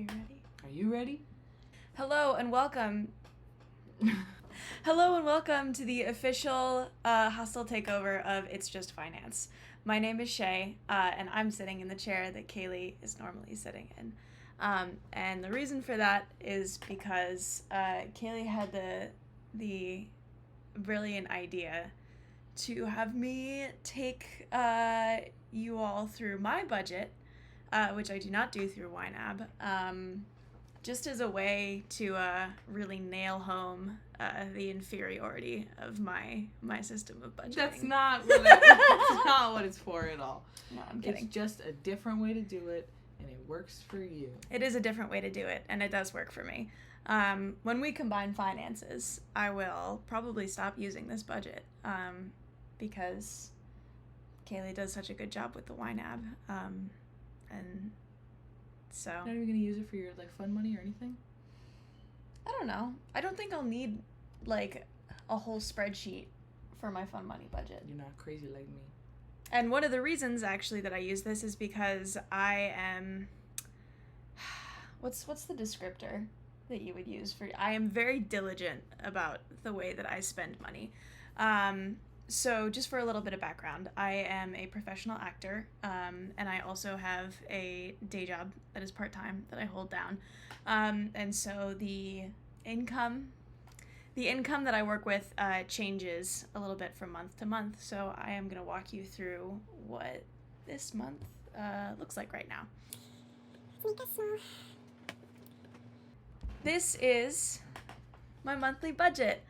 you ready? Are you ready? Hello and welcome. Hello and welcome to the official hostile takeover of It's Just Finance. My name is Shea, and I'm sitting in the chair that Kaylee is normally sitting in. And the reason for that is because Kaylee had the brilliant idea to have me take you all through my budget, which I do not do through YNAB, just as a way to really nail home the inferiority of my system of budgeting. That's not what it's for at all. No, I'm kidding. It's just a different way to do it, and it works for you. It is a different way to do it, and it does work for me. When we combine finances, I will probably stop using this budget because Kaylee does such a good job with the YNAB, and so... You're not even going to use it for your fun money or anything? I don't know. I don't think I'll need a whole spreadsheet for my fun money budget. You're not crazy like me. And one of the reasons actually that I use this is because I am... What's the descriptor that you would use for... I am very diligent about the way that I spend money. So just for a little bit of background, I am a professional actor, and I also have a day job that is part-time that I hold down. And so the income that I work with changes a little bit from month to month. So I am going to walk you through what this month looks like right now. This is my monthly budget.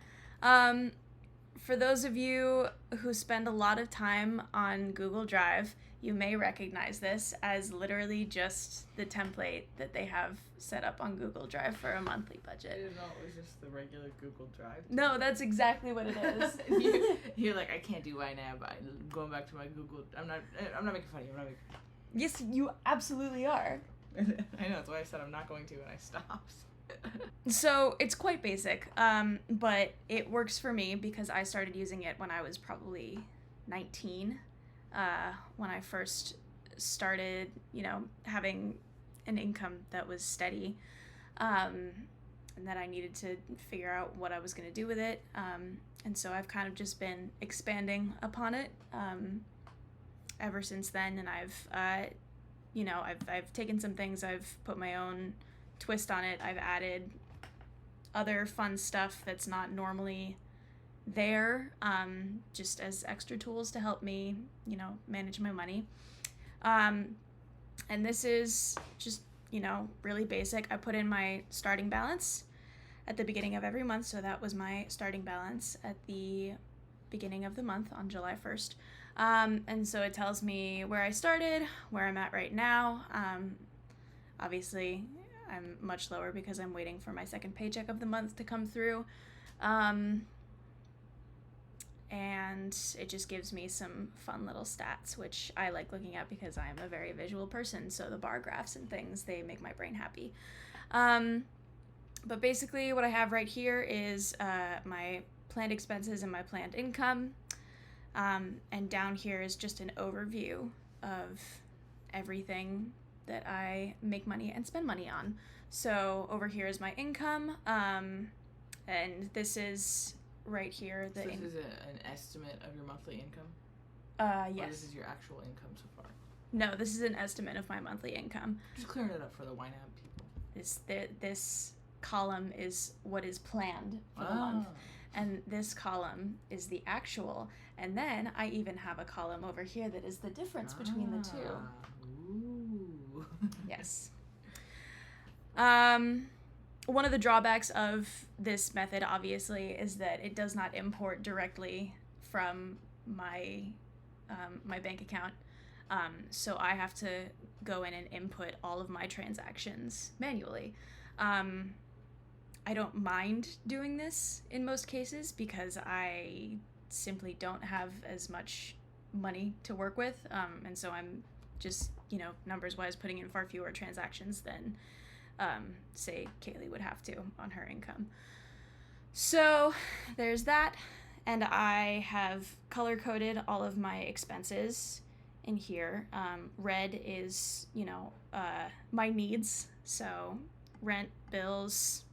For those of you who spend a lot of time on Google Drive, you may recognize this as literally just the template that they have set up on Google Drive for a monthly budget. I didn't know it was just the regular Google Drive. No, that's exactly what it is. You're like, I can't do YNAB. I'm going back to my Google. I'm not making fun of you. Yes, you absolutely are. I know, that's why I said I'm not going to, and I stopped. So it's quite basic, but it works for me because I started using it when I was probably 19, when I first started, having an income that was steady, and that I needed to figure out what I was going to do with it, and so I've kind of just been expanding upon it ever since then, and I've taken some things, I've put my own twist on it. I've added other fun stuff that's not normally there, just as extra tools to help me, manage my money. And this is just, really basic. I put in my starting balance at the beginning of every month, so that was my starting balance at the beginning of the month on July 1st. And so it tells me where I started, where I'm at right now. Obviously, I'm much lower because I'm waiting for my second paycheck of the month to come through. And it just gives me some fun little stats, which I like looking at because I'm a very visual person. So the bar graphs and things, they make my brain happy. But basically what I have right here is my planned expenses and my planned income. And down here is just an overview of everything that I make money and spend money on. So over here is my income, and this is right here. So this is an estimate of your monthly income? Yes. Or this is your actual income so far? No, this is an estimate of my monthly income. Just clearing it up for the YNAB people. This column is what is planned for the month, and this column is the actual, and then I even have a column over here that is the difference between the two. Ooh. Yes. One of the drawbacks of this method, obviously, is that it does not import directly from my my bank account. So I have to go in and input all of my transactions manually. I don't mind doing this in most cases because I simply don't have as much money to work with, and so I'm just, numbers-wise putting in far fewer transactions than, say, Kaylee would have to on her income. So there's that, and I have color-coded all of my expenses in here. Red is, my needs, So rent, bills,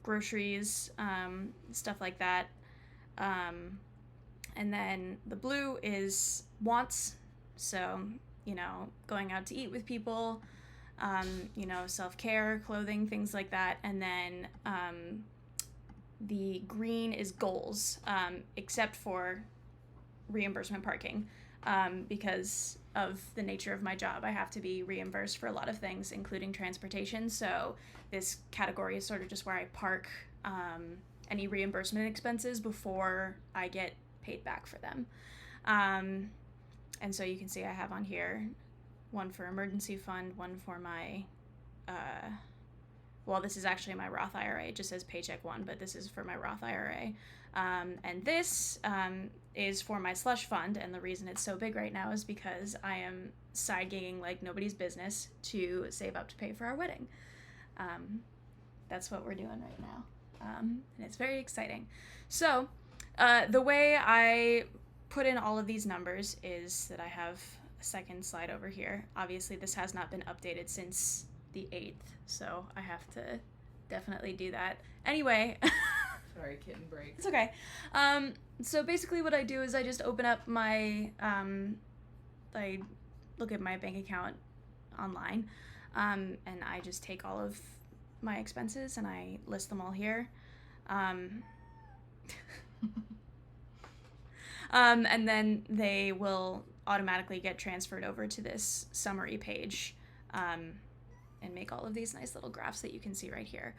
groceries, stuff like that. And then the blue is wants. So, going out to eat with people, self-care, clothing, things like that. And then the green is goals, except for reimbursement parking, because of the nature of my job. I have to be reimbursed for a lot of things, including transportation. So this category is sort of just where I park any reimbursement expenses before I get paid back for them. And so you can see I have on here one for emergency fund, one for my, this is actually my Roth IRA. It just says paycheck one, but this is for my Roth IRA. And this is for my slush fund. And the reason it's so big right now is because I am side gigging like nobody's business to save up to pay for our wedding. That's what we're doing right now. And it's very exciting. So the way I put in all of these numbers is that I have a second slide over here. Obviously, this has not been updated since the 8th, so I have to definitely do that. Anyway. Sorry, kitten break. It's okay. So basically what I do is I just open up my, I look at my bank account online, and I just take all of my expenses and I list them all here. And then they will automatically get transferred over to this summary page, and make all of these nice little graphs that you can see right here.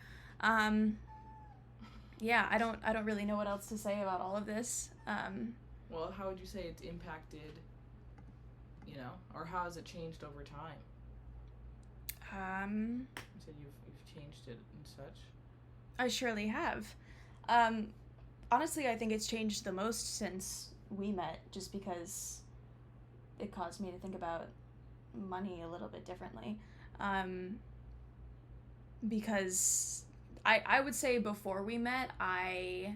Yeah, I don't really know what else to say about all of this. Well, how would you say it's impacted, or how has it changed over time? You said you've changed it and such. I surely have. Honestly, I think it's changed the most since we met, just because it caused me to think about money a little bit differently. Because I would say before we met, I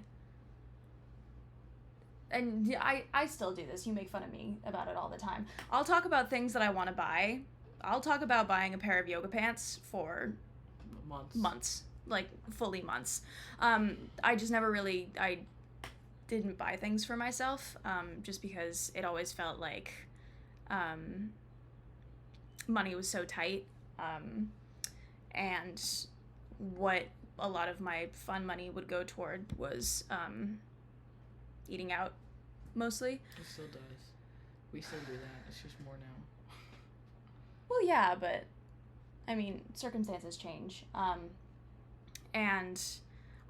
still do this. You make fun of me about it all the time. I'll talk about things that I want to buy. I'll talk about buying a pair of yoga pants for months, like fully months. I just never really, I didn't buy things for myself, just because it always felt like money was so tight, and what a lot of my fun money would go toward was eating out, mostly. It still does. We still do that. It's just more now. Well, yeah, but I mean, circumstances change. And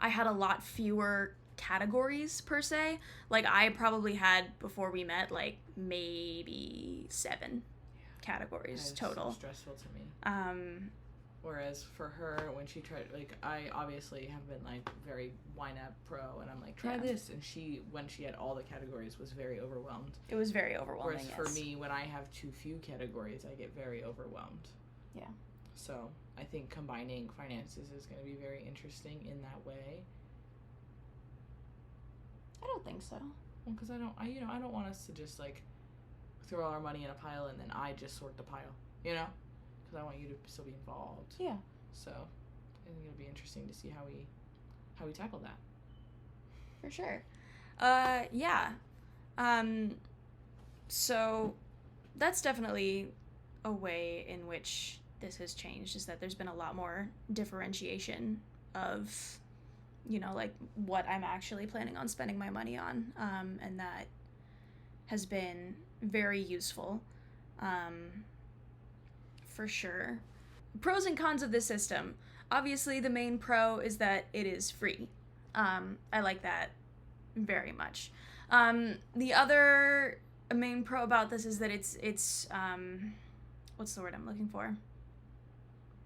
I had a lot fewer categories per se. Like, I probably had, before we met, like maybe 7 categories total. So stressful to me. Whereas for her, when she tried, like, I obviously have been, like, very YNAB pro, and I'm like, try this. And when she had all the categories, was very overwhelmed. It was very overwhelming, Whereas for me, when I have too few categories, I get very overwhelmed. Yeah. So I think combining finances is going to be very interesting in that way. I don't think so. Well, because I don't want us to just, like, throw our money in a pile and then I just sort the pile, Because I want you to still be involved. Yeah. So I think it'll be interesting to see how we tackle that. For sure. Yeah. So that's definitely a way in which this has changed, is that there's been a lot more differentiation of, like, what I'm actually planning on spending my money on, and that has been very useful. For sure. Pros and cons of this system. Obviously, the main pro is that it is free. I like that very much. The other main pro about this is that it's what's the word I'm looking for?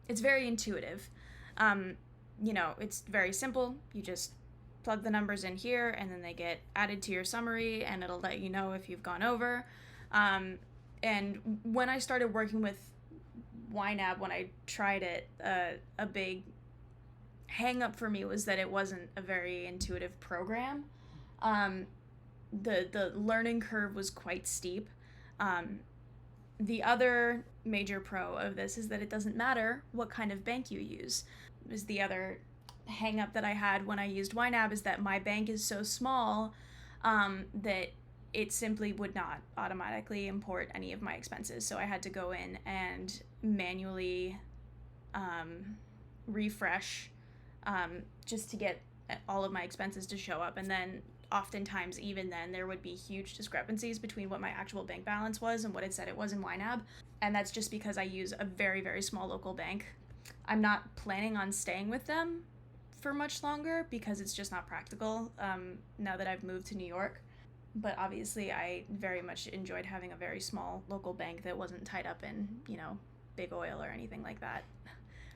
It's very intuitive. It's very simple. You just plug the numbers in here, and then they get added to your summary, and it'll let you know if you've gone over. And when I started working with YNAB, when I tried it, a big hang up for me was that it wasn't a very intuitive program. The learning curve was quite steep, The other major pro of this is that it doesn't matter what kind of bank you use. Is the other hang up that I had when I used YNAB, is that my bank is so small that it simply would not automatically import any of my expenses. So I had to go in and manually refresh just to get all of my expenses to show up. And then oftentimes, even then, there would be huge discrepancies between what my actual bank balance was and what it said it was in YNAB. And that's just because I use a very, very small local bank. I'm not planning on staying with them for much longer because it's just not practical now that I've moved to New York. But obviously, I very much enjoyed having a very small local bank that wasn't tied up in, big oil or anything like that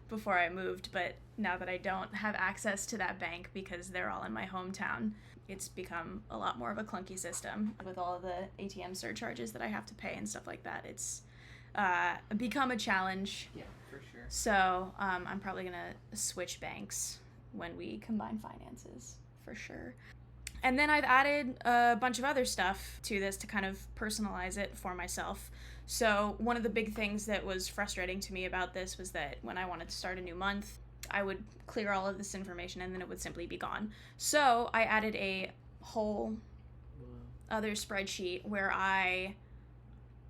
before I moved. But now that I don't have access to that bank because they're all in my hometown, it's become a lot more of a clunky system with all of the ATM surcharges that I have to pay and stuff like that. It's become a challenge. Yeah, for sure. So I'm probably going to switch banks when we combine finances, for sure. And then I've added a bunch of other stuff to this to kind of personalize it for myself. So one of the big things that was frustrating to me about this was that when I wanted to start a new month, I would clear all of this information and then it would simply be gone. So I added a whole other spreadsheet where I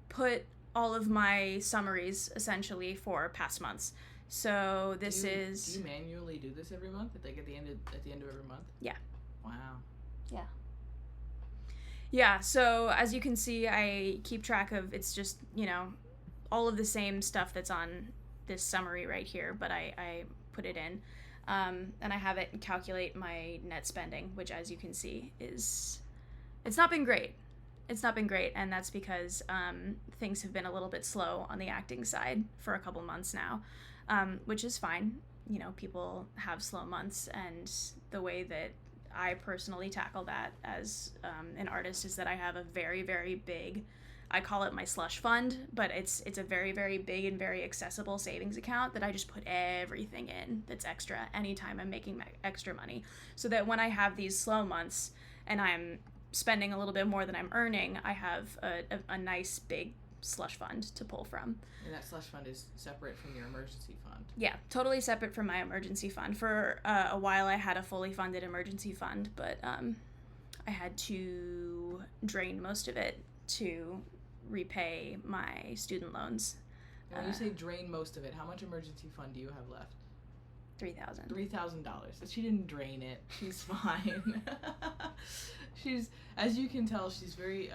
put all of my summaries essentially for past months. So do you manually do this every month? Like at the end of every month? Yeah. Wow. Yeah. Yeah, so as you can see, I keep track of, it's just, all of the same stuff that's on this summary right here, but I put it in. And I have it calculate my net spending, which as you can see it's not been great. It's not been great, and that's because things have been a little bit slow on the acting side for a couple months now, which is fine. People have slow months, and the way that I personally tackle that as an artist is that I have a very, very big, I call it my slush fund, but it's a very, very big and very accessible savings account that I just put everything in that's extra anytime I'm making extra money, so that when I have these slow months and I'm spending a little bit more than I'm earning, I have a nice big slush fund to pull from. And that slush fund is separate from your emergency fund. Yeah, totally separate from my emergency fund. For a while I had a fully funded emergency fund, but I had to drain most of it to repay my student loans. And when you say drain most of it, how much emergency fund do you have left? $3,000. $3,000. She didn't drain it. She's fine. As you can tell, she's very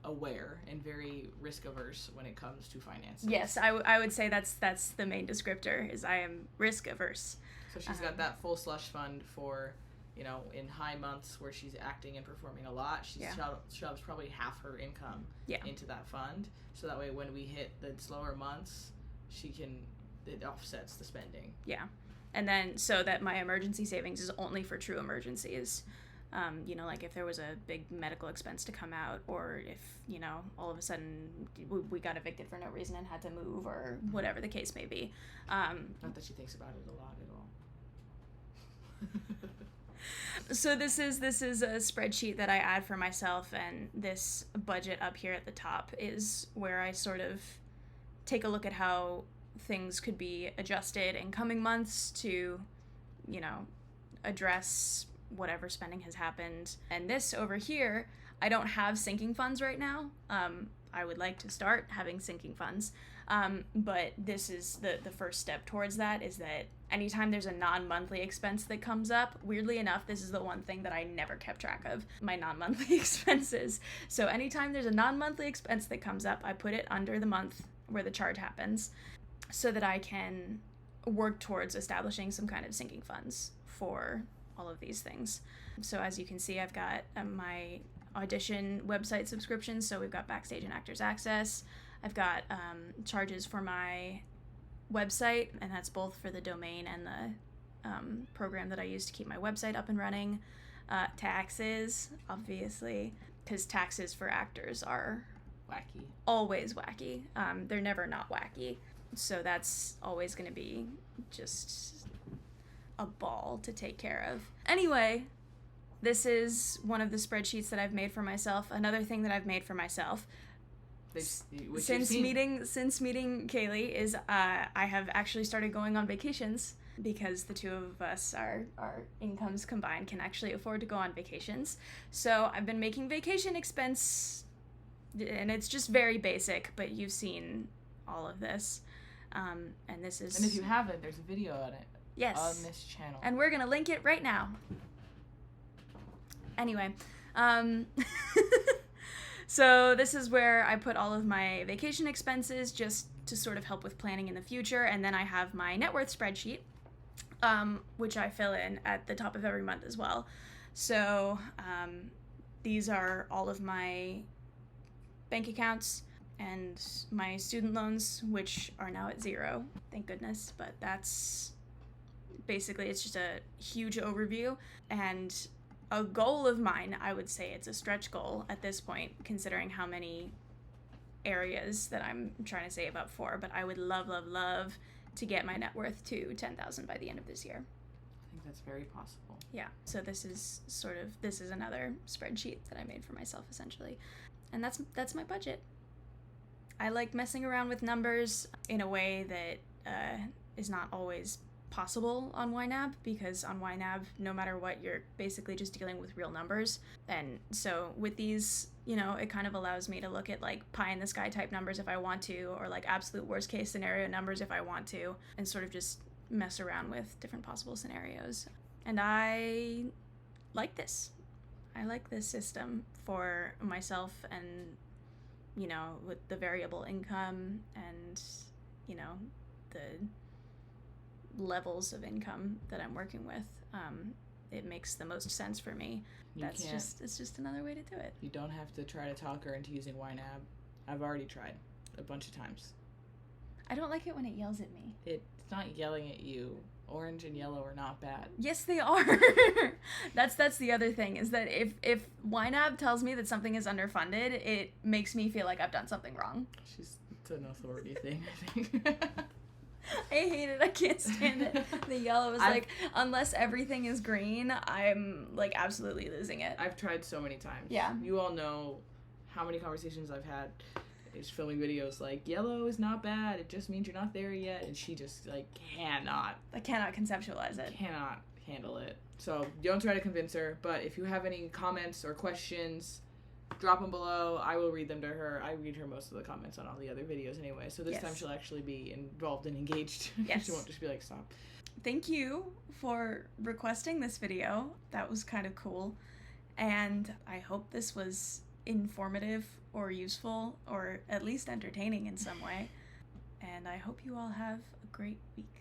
aware and very risk averse when it comes to finances. Yes, I would say that's the main descriptor, is I am risk averse. So she's got that full slush fund for, in high months where she's acting and performing a lot, she shoves probably half her income into that fund. So that way when we hit the slower months, it offsets the spending. Yeah. And then so that my emergency savings is only for true emergencies. Like if there was a big medical expense to come out, or if, all of a sudden we got evicted for no reason and had to move, or whatever the case may be. Not that she thinks about it a lot at all. So this is a spreadsheet that I add for myself, and this budget up here at the top is where I sort of take a look at how things could be adjusted in coming months to, address whatever spending has happened. And this over here, I don't have sinking funds right now. I would like to start having sinking funds. But this is the first step towards that, is that anytime there's a non-monthly expense that comes up, weirdly enough, this is the one thing that I never kept track of, my non-monthly expenses. So anytime there's a non-monthly expense that comes up, I put it under the month where the charge happens, so that I can work towards establishing some kind of sinking funds for all of these things. So as you can see, I've got my audition website subscriptions. So we've got Backstage and Actors Access. I've got charges for my website, and that's both for the domain and the program that I use to keep my website up and running. Taxes, obviously, because taxes for actors are wacky. Always wacky. They're never not wacky. So that's always going to be just a ball to take care of. Anyway, this is one of the spreadsheets that I've made for myself. Another thing that I've made for myself, Since meeting Kaylee is I have actually started going on vacations because the two of us, our incomes combined, can actually afford to go on vacations. So I've been making vacation expense, and it's just very basic, but you've seen all of this. And this is... And if you haven't, there's a video on it. Yes. On this channel. And we're going to link it right now. Anyway, so this is where I put all of my vacation expenses just to sort of help with planning in the future. And then I have my net worth spreadsheet, which I fill in at the top of every month as well. So these are all of my bank accounts and my student loans, which are now at 0, thank goodness. But that's basically, it's just a huge overview. And a goal of mine, I would say it's a stretch goal at this point, considering how many areas that I'm trying to save up for, but I would love to get my net worth to $10,000 by the end of this year. I think that's very possible. Yeah, so this is another spreadsheet that I made for myself, essentially. And that's my budget. I like messing around with numbers in a way that is not always possible on YNAB, because on YNAB, no matter what, you're basically just dealing with real numbers. And so with these, it kind of allows me to look at like pie in the sky type numbers if I want to, or like absolute worst case scenario numbers if I want to, and sort of just mess around with different possible scenarios. And I like this. I like this system for myself, and with the variable income and the levels of income that I'm working with, it makes the most sense for me. It's just another way to do it. You don't have to try to talk her into using YNAB. I've already tried a bunch of times. I don't like it when it yells at me. It's not yelling at you. Orange and yellow are not bad. Yes, they are. That's the other thing, is that if YNAB tells me that something is underfunded, it makes me feel like I've done something wrong. It's an authority thing, I think. I hate it. I can't stand it. The yellow is like, unless everything is green, I'm like absolutely losing it. I've tried so many times. Yeah. You all know how many conversations I've had is filming videos like, yellow is not bad, it just means you're not there yet, and she just like cannot conceptualize it. Cannot handle it. So don't try to convince her, but if you have any comments or questions, drop them below. I will read them to her. I read her most of the comments on all the other videos anyway, so this time she'll actually be involved and engaged. Yes. She won't just be like, stop. Thank you for requesting this video. That was kind of cool, and I hope this was informative or useful or at least entertaining in some way, and I hope you all have a great week.